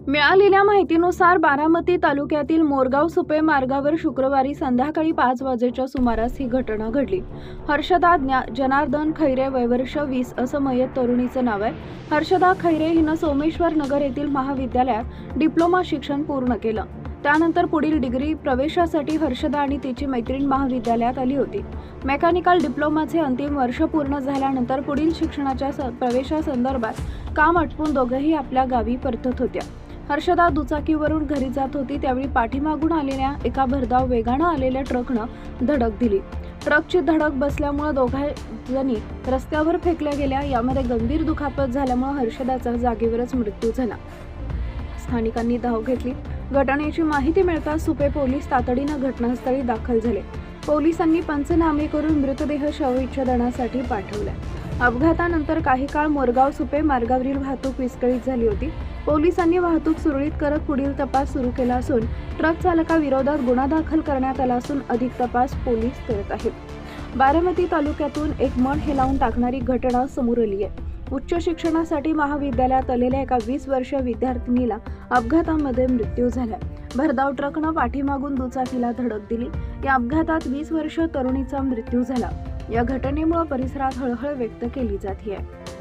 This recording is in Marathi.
मिळालेल्या माहितीनुसार बारामती तालुक्यातील मोरगाव सुपे मार्गावर शुक्रवारी संध्याकाळी 5 वाजेच्या सुमारास ही घटना घडली। हर्षदा जनार्दन खैरे वय वर्ष 20 असं मयत तरुणीचं नाव आहे। हर्षदा खैरे हिनं सोमेश्वर नगर येथील महाविद्यालयात डिप्लोमा शिक्षण पूर्ण केलं। त्यानंतर पुढील डिग्री प्रवेशासाठी हर्षदा आणि तिची मैत्रीण महाविद्यालयात आली होती। मेकॅनिकल डिप्लोमाचे अंतिम वर्ष पूर्ण झाल्यानंतर पुढील शिक्षणाच्या प्रवेशासंदर्भात काम आटपून दोघंही आपल्या गावी परतत होत्या। हर्षदा दुचाकीवरून घरी जात होती त्यावेळी पाठीमागून आलेल्या एका भरधाव वेगानं आलेल्या ट्रकनं धडक दिली। ट्रकची धडक बसल्यामुळे दोघांनी रस्त्यावर फेकल्या गेल्या। यामध्ये गंभीर दुखापत झाल्यामुळे हर्षदाचा जागेवरच मृत्यू झाला। स्थानिकांनी धाव घेतली। घटनेची माहिती मिळताच सुपे पोलीस तातडीनं घटनास्थळी दाखल झाले। पोलिसांनी पंचनामे करून मृतदेह शवविच्छेदनासाठी पाठवला। अपघातानंतर काही काळ मोरगाव सुपे मार्गावरील वाहतूक विस्कळीत झाली होती। पोलिसांनी वाहतूक सुरळीत करत पुढील तपास सुरू केला असून ट्रक चालकाविरोधात गुन्हा दाखल करण्यात आला असून अधिक तपास पोलीस करत आहेत। बारामती तालुक्यातून एक मन हेलावून टाकणारी घटना समोर आली आहे। उच्च शिक्षणासाठी महाविद्यालयात आलेल्या एका 20 वर्षीय विद्यार्थिनीला अपघातामध्ये मृत्यू झाला। भरधाव ट्रकनं पाठीमागून दुचाकीला धडक दिली। या अपघातात 20 वर्षीय तरुणीचा मृत्यू झाला। या घटनेमुळे परिसरात हळहळ व्यक्त केली जाते आहे।